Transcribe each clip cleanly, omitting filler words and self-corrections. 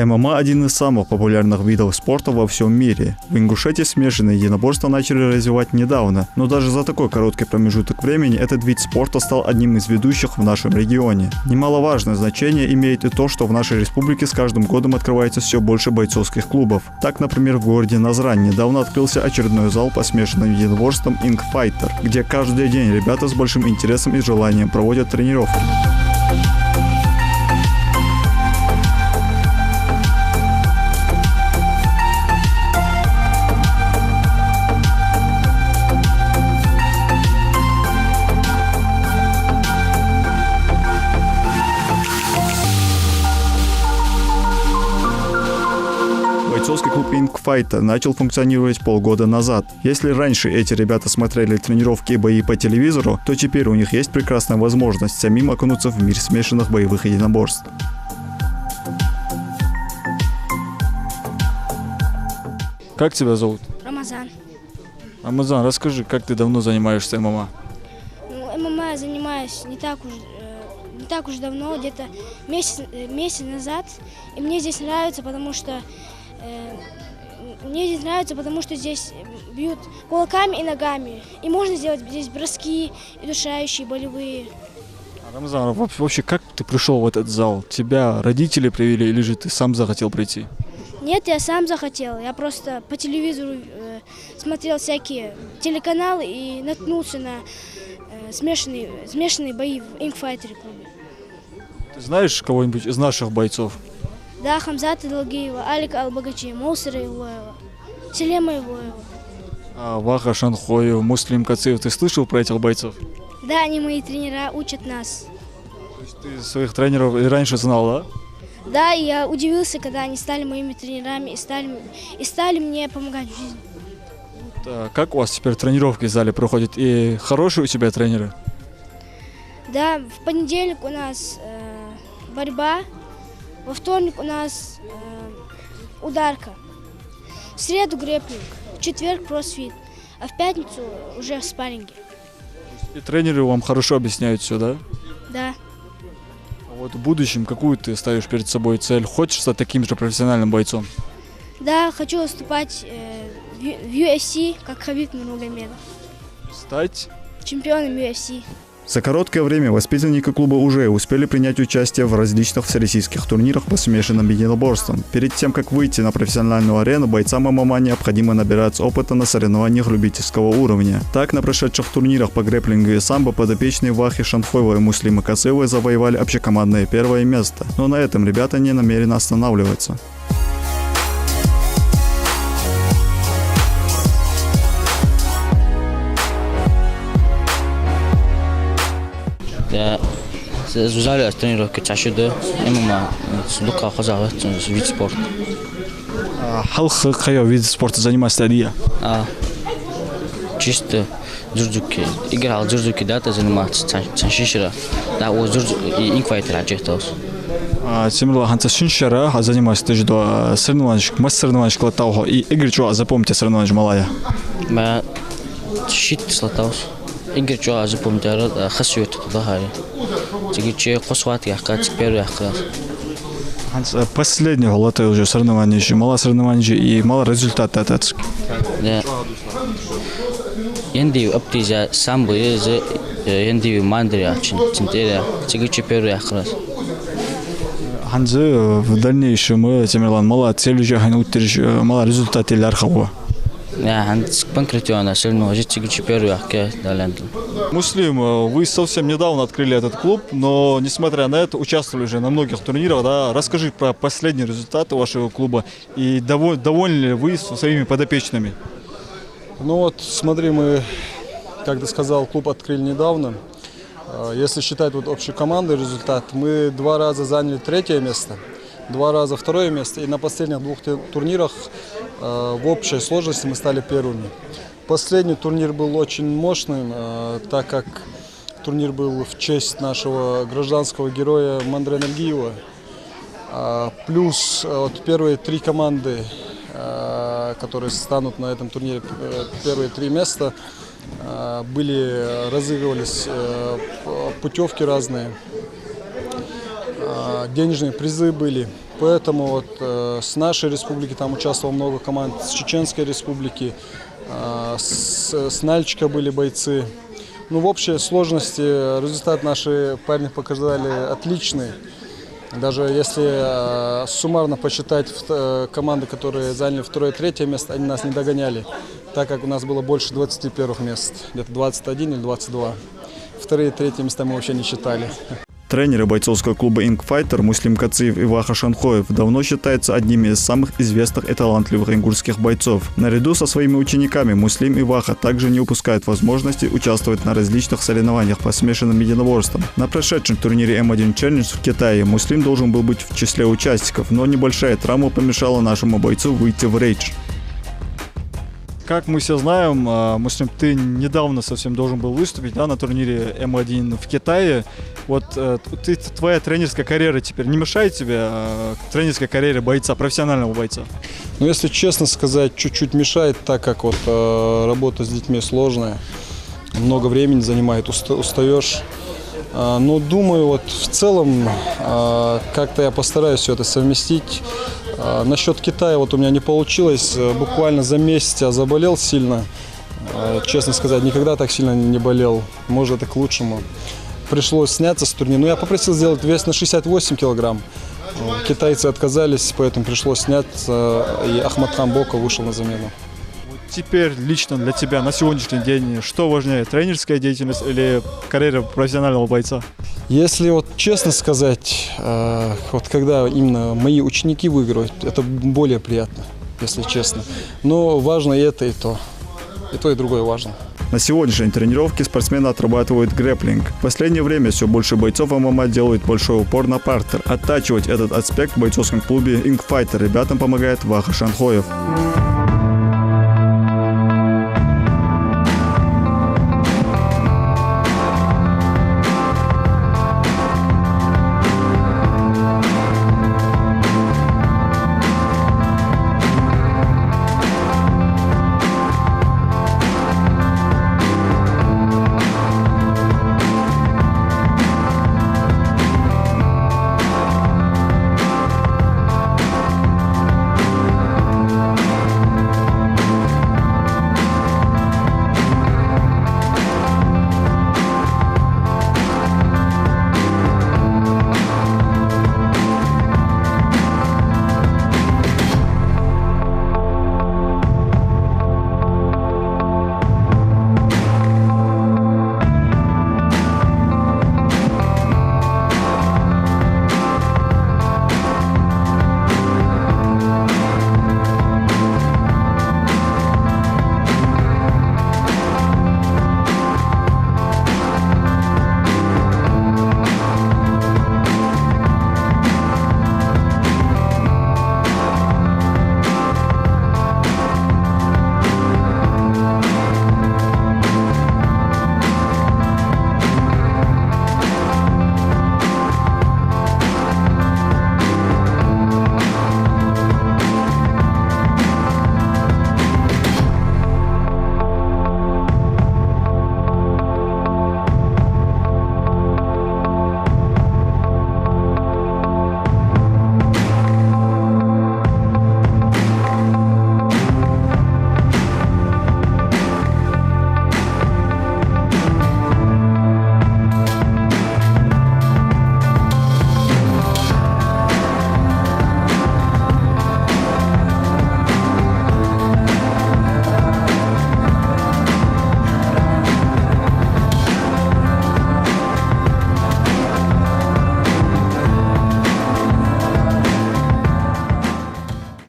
ММА – один из самых популярных видов спорта во всем мире. В Ингушетии смешанные единоборства начали развивать недавно, но даже за такой короткий промежуток времени этот вид спорта стал одним из ведущих в нашем регионе. Немаловажное значение имеет и то, что в нашей республике с каждым годом открывается все больше бойцовских клубов. Так, например, в городе Назрань недавно открылся очередной зал по смешанным единоборствам Ink Fighter, где каждый день ребята с большим интересом и желанием проводят тренировки. Бойцовский клуб Ink Fighter начал функционировать полгода назад. Если раньше эти ребята смотрели тренировки и бои по телевизору, то теперь у них есть прекрасная возможность самим окунуться в мир смешанных боевых единоборств. Как тебя зовут? Рамазан. Рамазан, расскажи, как ты давно занимаешься ММА? ММА я занимаюсь не так уж давно, где-то месяц назад. И мне здесь нравится, потому что здесь бьют кулаками и ногами. И можно сделать здесь броски, удушающие, болевые. Рамазан, вообще как ты пришел в этот зал? Тебя родители привели или же ты сам захотел прийти? Нет, я сам захотел. Я просто по телевизору смотрел всякие телеканалы и наткнулся на смешанные бои в Ink Fighter клубе. Ты знаешь кого-нибудь из наших бойцов? Да, Хамзата Далгиева, Алика Албагачи, Мусора Илоева, Селема Илоева. Ваха Шанхоев, Муслим Кациев. Ты слышал про этих бойцов? Да, они мои тренера, учат нас. То есть ты своих тренеров и раньше знал, да? Да, и я удивился, когда они стали моими тренерами и стали мне помогать в жизни. Как у вас теперь тренировки в зале проходят? И хорошие у тебя тренеры? Да, в понедельник у нас борьба, во вторник у нас ударка, в среду грэпплинг, в четверг кроссфит, а в пятницу уже в спарринге. И тренеры вам хорошо объясняют все, да? Да. А вот в будущем какую ты ставишь перед собой цель? Хочешь стать таким же профессиональным бойцом? Да, хочу выступать в UFC, как Хабиб Нурмагомедов. Стать Чемпионом UFC. За короткое время воспитанники клуба уже успели принять участие в различных всероссийских турнирах по смешанным единоборствам. Перед тем, как выйти на профессиональную арену, бойцам ММА необходимо набираться опыта на соревнованиях любительского уровня. Так, на прошедших турнирах по грэпплингу и самбо подопечные Вахи Шанхоева и Муслима Кациева завоевали общекомандное первое место. Но на этом ребята не намерены останавливаться. Я в зале тренировки чаще до ММА, лука хозяева, вид спорта. Халк какой вид спорта занимается Дия? Чисто джуджуки. Играл джуджуки, да, ты заниматься чаншишира. Да, вот джуджуки, инквайтер аджехтос. Тимур Ханца Шиншара, занимаюсь тоже до соревнований, масс соревнований клатауха и игры, что запомните соревнования Малая. Я щит слатаус. Игры, что запомните, хасует туда хай. Тигичи косвати ахкат первый ахкат. Последнего лата уже соревнования, мало соревнований и мало результата от. Да. Янди аптиза самбо из янди мандрия чинтеря. Тигичи первый ахкат. Ханзы в дальнейшем Тимирлан мало цель уже ханутирж мало результаты лархова. Я ханз конкретно сильно уже тигичи первый ахкат далеко. Муслим, вы совсем недавно открыли этот клуб, но несмотря на это участвовали уже на многих турнирах. Да? Расскажи про последние результаты вашего клуба и довольны ли вы своими подопечными? Ну вот, смотри, мы, как ты сказал, клуб открыли недавно. Если считать вот общекомандный результат, мы 2 раза заняли 3-е место, 2 раза 2-е место, и на последних 2 турнирах в общей сложности мы стали первыми. Последний турнир был очень мощным, так как турнир был в честь нашего гражданского героя Мандре Нальгиева. Плюс вот первые 3 команды, которые станут на этом турнире, первые 3 места, разыгрывались путевки разные, денежные призы были. Поэтому вот с нашей республики там участвовало много команд, с Чеченской республики, с Нальчика были бойцы. Ну, в общей сложности результат наши парни показали отличный. Даже если суммарно посчитать команды, которые заняли 2 и 3 место, они нас не догоняли, так как у нас было больше 21 мест, где-то 21 или 22. 2 и 3 места мы вообще не считали. Тренеры бойцовского клуба «Инкфайтер» Муслим Кациев и Ваха Шанхоев давно считаются одними из самых известных и талантливых ингушских бойцов. Наряду со своими учениками Муслим и Ваха также не упускают возможности участвовать на различных соревнованиях по смешанным единоборствам. На прошедшем турнире М1 Challenge в Китае Муслим должен был быть в числе участников, но небольшая травма помешала нашему бойцу выйти в рейдж. Как мы все знаем, Муслим, ты недавно совсем должен был выступить, да, на турнире М1 в Китае. Вот твоя тренерская карьера теперь не мешает тебе тренерской карьере бойца, профессионального бойца? Ну, если честно сказать, чуть-чуть мешает, так как вот работа с детьми сложная, много времени занимает, устаешь. Но думаю, вот в целом как-то я постараюсь все это совместить. Насчет Китая вот у меня не получилось. Буквально за месяц я заболел сильно. Честно сказать, никогда так сильно не болел. Может, это к лучшему. Пришлось сняться с турнира. Но я попросил сделать вес на 68 килограмм. Китайцы отказались, поэтому пришлось сняться. И Ахматхан Боков вышел на замену. Теперь лично для тебя на сегодняшний день что важнее, тренерская деятельность или карьера профессионального бойца? Если вот честно сказать, вот когда именно мои ученики выигрывают, это более приятно, если честно. Но важно и это, и то. И то, и другое важно. На сегодняшней тренировке спортсмены отрабатывают грэпплинг. В последнее время все больше бойцов ММА делают большой упор на партер. Оттачивать этот аспект в бойцовском клубе «Инкфайтер» ребятам помогает Ваха Шанхоев.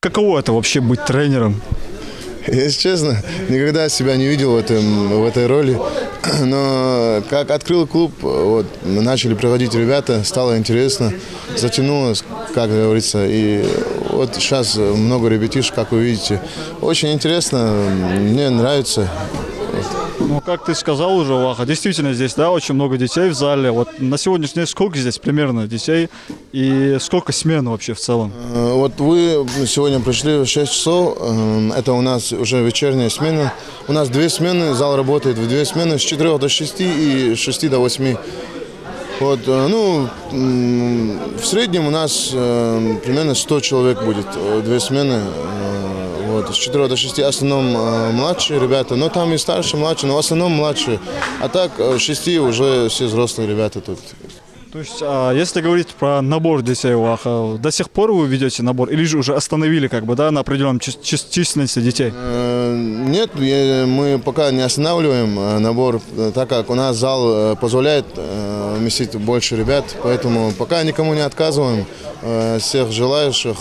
Каково это вообще быть тренером? Если честно, никогда себя не видел в этой роли. Но как открыл клуб, вот, начали приходить ребята, стало интересно, затянулось, как говорится. И вот сейчас много ребятишек, как вы видите. Очень интересно, мне нравится. Ну, как ты сказал уже, Ваха, действительно здесь, да, очень много детей в зале. Вот на сегодняшний день сколько здесь примерно детей и сколько смен вообще в целом? Вот вы сегодня пришли в 6 часов, это у нас уже вечерняя смена. У нас 2 смены, зал работает в 2 смены с 4 до 6 и с 6 до 8. Вот, ну, в среднем у нас примерно 100 человек будет, 2 смены. Вот, с 4 до 6 в основном младшие ребята, но там и старшие, младшие, но в основном младшие. А так 6 уже все взрослые ребята тут. То есть, если говорить про набор детей у Аха, до сих пор вы ведете набор или же уже остановили как бы, да, на определенном численности детей? Нет, мы пока не останавливаем набор, так как у нас зал позволяет вместить больше ребят, поэтому пока никому не отказываем. Всех желающих,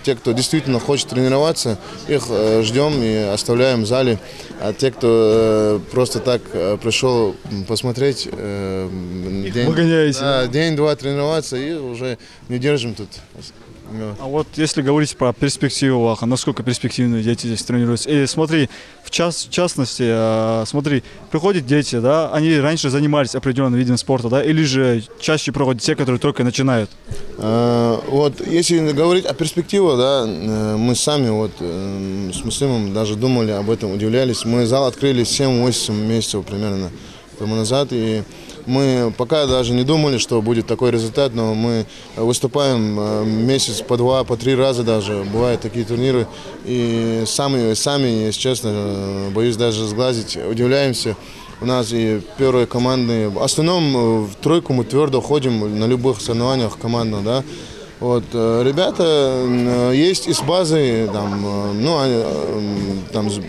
те, кто действительно хочет тренироваться, их ждем и оставляем в зале. А те, кто просто так пришел посмотреть, день-два тренироваться и уже не держим тут. А вот если говорить про перспективу Аха, насколько перспективные дети здесь тренируются? И смотри, в частности, смотри, приходят дети, да, они раньше занимались определенным видом спорта, да, или же чаще приходят те, которые только начинают? Вот, если говорить о перспективах, да, мы сами вот с Муслимом даже думали об этом, удивлялись. Мы зал открыли 7-8 месяцев примерно тому назад, и мы пока даже не думали, что будет такой результат, но мы выступаем месяц по 2, по 3 раза даже, бывают такие турниры, и сами, если честно, боюсь даже сглазить, удивляемся. У нас и первые команды, в основном в тройку мы твердо ходим на любых соревнованиях командно, да. Вот, ребята есть из базы, там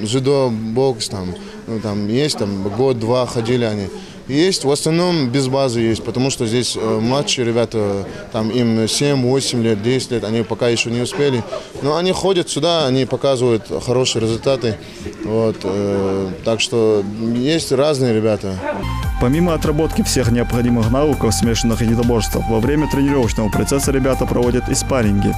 дзюдо, бокс, там есть, там год-два ходили они. Есть, в основном без базы есть, потому что здесь младшие ребята, там им 7-8 лет, 10 лет, они пока еще не успели. Но они ходят сюда, они показывают хорошие результаты. Вот, так что есть разные ребята. Помимо отработки всех необходимых навыков в смешанных единоборствах, во время тренировочного процесса ребята проводят и спарринги.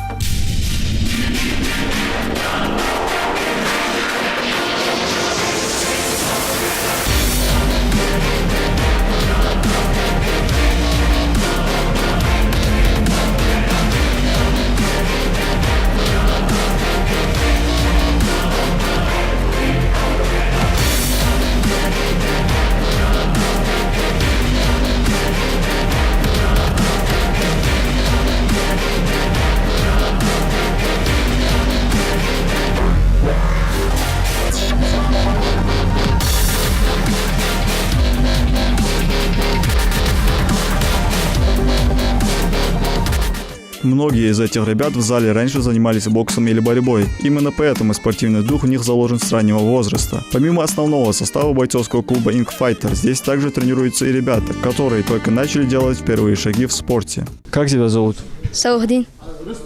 Многие из этих ребят в зале раньше занимались боксом или борьбой. Именно поэтому спортивный дух в них заложен с раннего возраста. Помимо основного состава бойцовского клуба Ink Fighter, здесь также тренируются и ребята, которые только начали делать первые шаги в спорте. Как тебя зовут? Салахдин.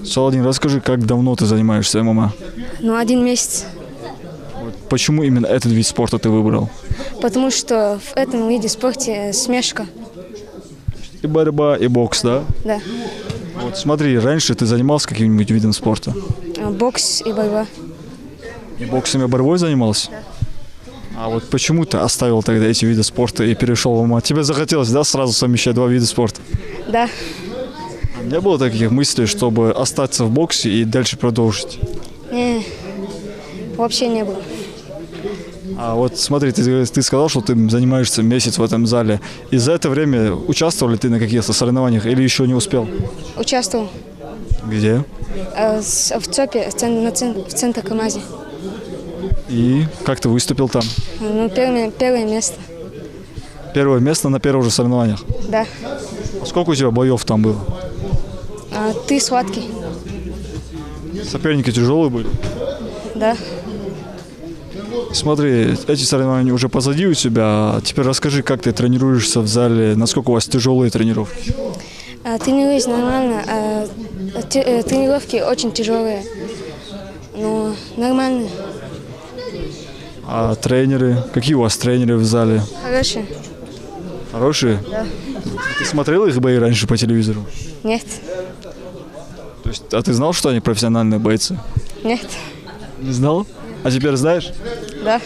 Саладин, расскажи, как давно ты занимаешься ММА? 1 месяц. Почему именно этот вид спорта ты выбрал? Потому что в этом виде спорта смешка. И борьба, и бокс, да? Да. Вот смотри, раньше ты занимался каким-нибудь видом спорта? Бокс и борьба. И боксом и борьбой занимался? Да. А вот почему ты оставил тогда эти виды спорта и перешел в ММА? Тебе захотелось, да, сразу совмещать 2 вида спорта? Да. Не было таких мыслей, чтобы остаться в боксе и дальше продолжить? Не, вообще не было. А вот смотри, ты сказал, что ты занимаешься месяц в этом зале. И за это время участвовал ли ты на каких-то соревнованиях или еще не успел? Участвовал. Где? В ЦОПе, в центре КамАЗе. И как ты выступил там? Первое место. Первое место на первых же соревнованиях? Да. А сколько у тебя боев там было? Ты сладкий. Соперники тяжелые были? Да. Смотри, эти соревнования уже позади у тебя. Теперь расскажи, как ты тренируешься в зале, насколько у вас тяжелые тренировки? Тренируюсь нормально. Тренировки очень тяжелые, но нормально. А тренеры? Какие у вас тренеры в зале? Хорошие. Хорошие? Да. Ты смотрел их бои раньше по телевизору? Нет. То есть, а ты знал, что они профессиональные бойцы? Нет. Не знал? А теперь знаешь? Да.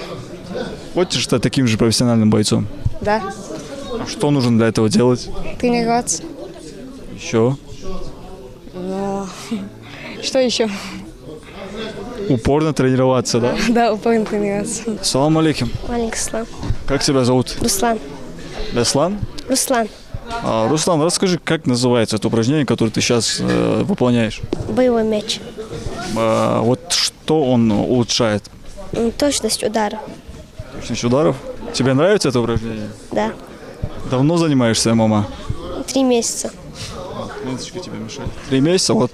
Хочешь стать таким же профессиональным бойцом? Да. А что нужно для этого делать? Тренироваться. Еще? Но что еще? Упорно тренироваться, да? Да, упорно тренироваться. Салам алейкум. Алейкум. Как тебя зовут? Руслан. Беслан? Руслан. Руслан, расскажи, как называется это упражнение, которое ты сейчас выполняешь? Боевой мяч. Вот что он улучшает? Точность удара. Точность ударов? Тебе нравится это упражнение? Да. Давно занимаешься ММА? 3 месяца. Ленточка тебе мешает. 3 месяца? Вот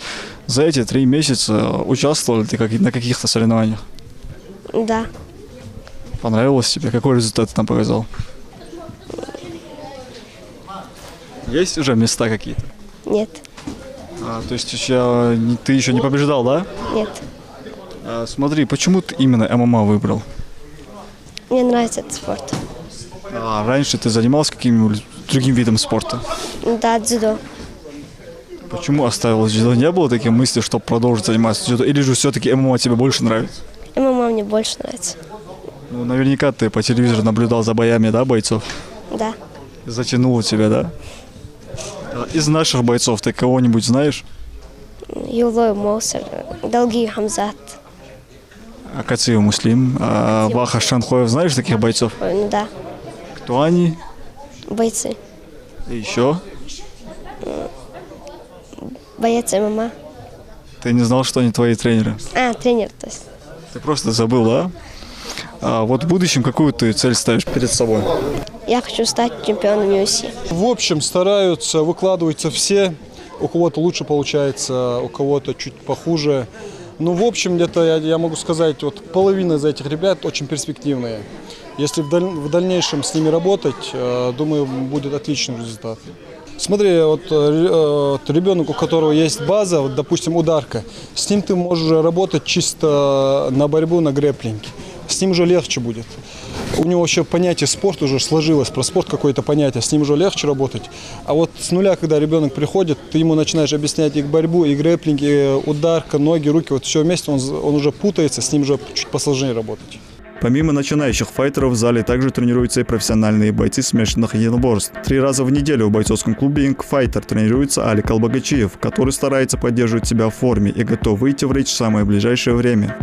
за эти 3 месяца участвовал ли ты на каких-то соревнованиях? Да. Понравилось тебе? Какой результат ты там показал? Есть уже места какие-то? Нет. То есть ты еще не побеждал, да? Нет. Смотри, почему ты именно ММА выбрал? Мне нравится этот спорт. Раньше ты занимался каким-нибудь другим видом спорта? Да, дзюдо. Почему оставил дзюдо? Не было таких мыслей, чтобы продолжить заниматься дзюдо? Или же все-таки ММА тебе больше нравится? ММА мне больше нравится. Ну, наверняка ты по телевизору наблюдал за боями, да, бойцов? Да. Затянуло тебя, да? Из наших бойцов ты кого-нибудь знаешь? Юлой Моусер, Долги Хамзат. Акациев Муслим, Ваха Шанхоев, знаешь таких бойцов? Ну да, Кто они? бойцы. И еще? Боец ММА. Ты не знал, что они твои тренеры? Тренер, то есть. Ты просто забыл, да? Вот в будущем какую ты цель ставишь перед собой? Я хочу стать чемпионом UFC. В общем, стараются, выкладываются все. У кого-то лучше получается, у кого-то чуть похуже. Ну, в общем, где-то я могу сказать, вот половина из этих ребят очень перспективные. Если в дальнейшем с ними работать, думаю, будет отличный результат. Смотри, вот ребенок, у которого есть база, вот, допустим, ударка, с ним ты можешь работать чисто на борьбу, на грэпплинге. С ним уже легче будет. У него еще понятие спорт уже сложилось, про спорт какое-то понятие, с ним уже легче работать. А вот с нуля, когда ребенок приходит, ты ему начинаешь объяснять и борьбу, и грэпплинг, и ударка, ноги, руки, вот все вместе, он уже путается, с ним уже чуть посложнее работать. Помимо начинающих файтеров в зале также тренируются и профессиональные бойцы смешанных единоборств. 3 раза в неделю в бойцовском клубе Young Fighter тренируется Алик Албагачиев, который старается поддерживать себя в форме и готов выйти в рейдж в самое ближайшее время.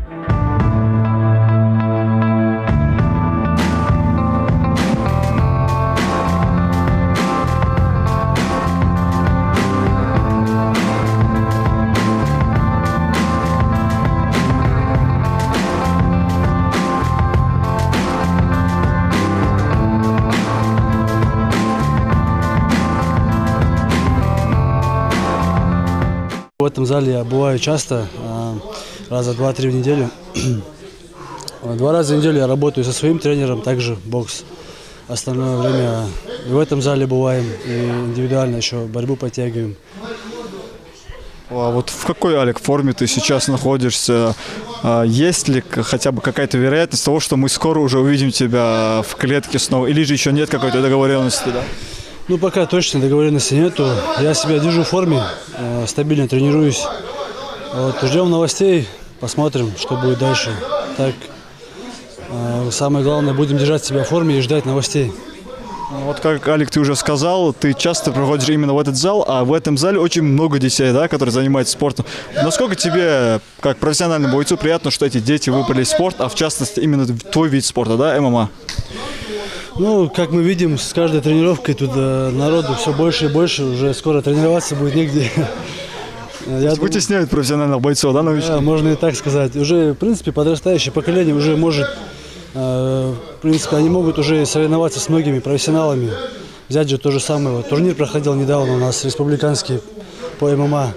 В этом зале я бываю часто, раза 2-3 в неделю. 2 раза в неделю я работаю со своим тренером, также бокс. Остальное время и в этом зале бываем, и индивидуально еще борьбу подтягиваем. А вот в какой, Алик, форме ты сейчас находишься? Есть ли хотя бы какая-то вероятность того, что мы скоро уже увидим тебя в клетке снова? Или же еще нет какой-то договоренности, да? Ну, пока точно договоренности нету. Я себя держу в форме, стабильно тренируюсь. Вот, ждем новостей, посмотрим, что будет дальше. Так, самое главное, будем держать себя в форме и ждать новостей. Вот как, Алик, ты уже сказал, ты часто приходишь именно в этот зал, а в этом зале очень много детей, да, которые занимаются спортом. Насколько тебе, как профессиональному бойцу, приятно, что эти дети выбрали спорт, а в частности именно твой вид спорта, да, ММА? Ну, как мы видим, с каждой тренировкой тут народу все больше и больше, уже скоро тренироваться будет негде. Вытесняют профессиональных бойцов, да, новички? Да, можно и так сказать. Уже, в принципе, подрастающее поколение уже может, в принципе, они могут уже соревноваться с многими профессионалами. Взять же то же самое. Турнир проходил недавно у нас, республиканский по ММА.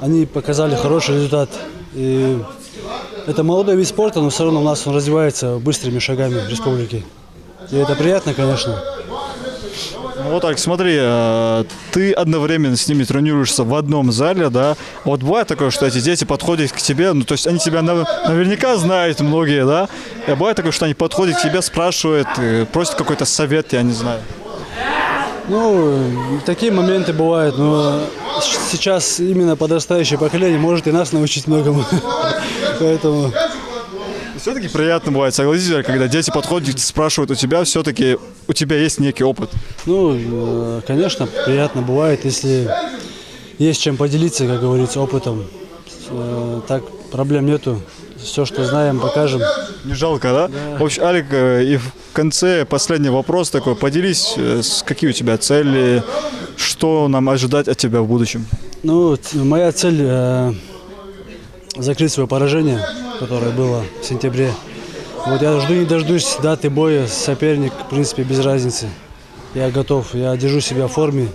Они показали хороший результат. И это молодой вид спорта, но все равно у нас он развивается быстрыми шагами в республике. И это приятно, конечно. Вот так, смотри, ты одновременно с ними тренируешься в одном зале, да? Вот бывает такое, что эти дети подходят к тебе, ну, то есть они тебя наверняка знают многие, да? И бывает такое, что они подходят к тебе, спрашивают, просят какой-то совет, я не знаю. Ну, такие моменты бывают, но сейчас именно подрастающее поколение может и нас научить многому. Поэтому... Все-таки приятно бывает, согласитесь, когда дети подходят, спрашивают у тебя, все-таки у тебя есть некий опыт. Ну, конечно, приятно бывает, если есть чем поделиться, как говорится, опытом. Так проблем нету. Все, что знаем, покажем. Не жалко, да? В общем, Алик, и в конце последний вопрос такой. Поделись, какие у тебя цели, Что нам ожидать от тебя в будущем? Ну, моя цель закрыть свое поражение, которое было в сентябре. Вот я жду не дождусь даты боя, соперник, в принципе, без разницы. Я готов, я держу себя в форме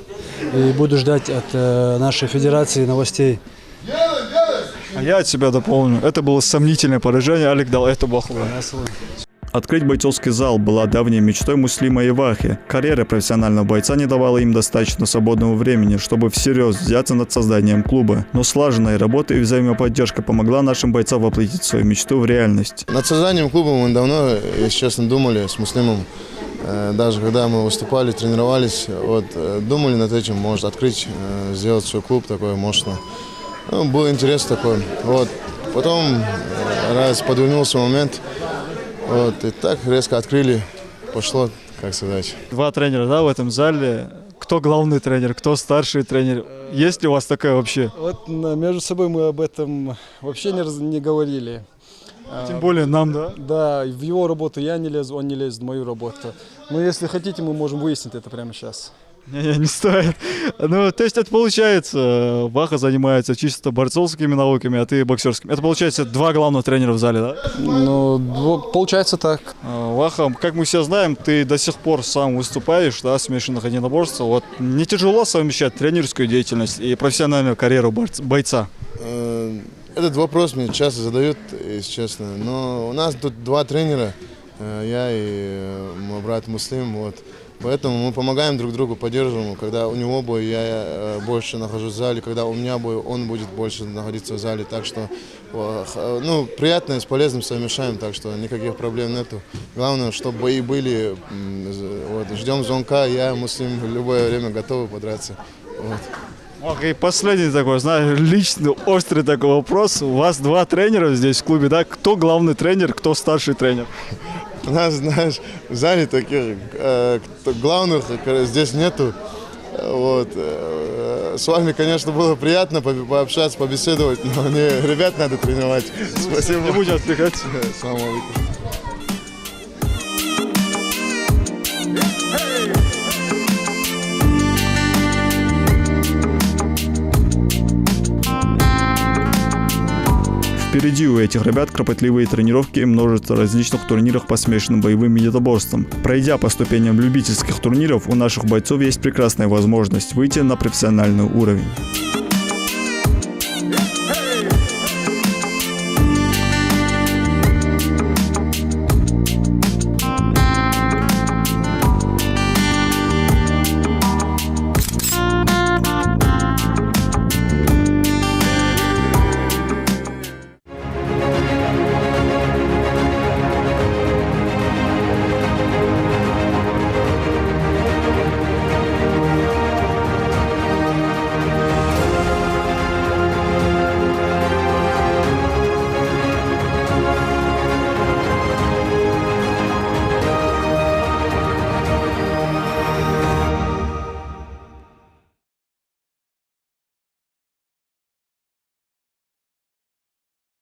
и буду ждать от нашей федерации новостей. А я от себя дополню. Это было сомнительное поражение, Алик дал это бахло. Открыть бойцовский зал была давней мечтой Муслима Ивахи. Карьера профессионального бойца не давала им достаточно свободного времени, чтобы всерьез взяться над созданием клуба. Но слаженная работа и взаимоподдержка помогла нашим бойцам воплотить свою мечту в реальность. Над созданием клуба мы давно, если честно, думали с Муслимом. Даже когда мы выступали, тренировались, вот, думали над этим, может открыть, сделать свой клуб такой мощный. Ну, был интерес такой. Вот. Потом, раз подвернулся момент, вот, и так резко открыли, пошло, как сказать. Два тренера, да, в этом зале. Кто главный тренер, кто старший тренер? Есть ли у вас такое вообще? Вот между собой мы об этом вообще не говорили. Тем более нам, да? Да, в его работу я не лезу, он не лезет в мою работу. Но если хотите, мы можем выяснить это прямо сейчас. Не стоит. Ну, то есть это получается, Ваха занимается чисто борцовскими науками, а ты боксерскими. Это получается два главных тренера в зале, да? Ну, получается так. Ваха, как мы все знаем, ты до сих пор сам выступаешь, да, в смешанных единоборствах. Вот не тяжело совмещать тренерскую деятельность и профессиональную карьеру бойца? Этот вопрос мне часто задают, если честно. Но у нас тут два тренера, я и мой брат Муслим, вот. Поэтому мы помогаем друг другу, поддерживаем. Когда у него бой, я больше нахожусь в зале. Когда у меня бой, он будет больше находиться в зале. Так что, ну, приятное с полезным совмещаем, так что никаких проблем нету. Главное, чтобы бои были. Вот, ждем звонка, я, Муслим, в любое время готовы подраться. Вот. И последний такой, знаешь, личный, острый такой вопрос. У вас два тренера здесь в клубе, да? Кто главный тренер, кто старший тренер? У нас, знаешь, в зале таких главных здесь нету. Вот. С вами, конечно, было приятно пообщаться, побеседовать, но мне ребят надо тренировать. Спасибо. Не будем отвлекать. Салам алейкум. Впереди у этих ребят кропотливые тренировки и множество различных турниров по смешанным боевым единоборствам. Пройдя по ступеням любительских турниров, у наших бойцов есть прекрасная возможность выйти на профессиональный уровень.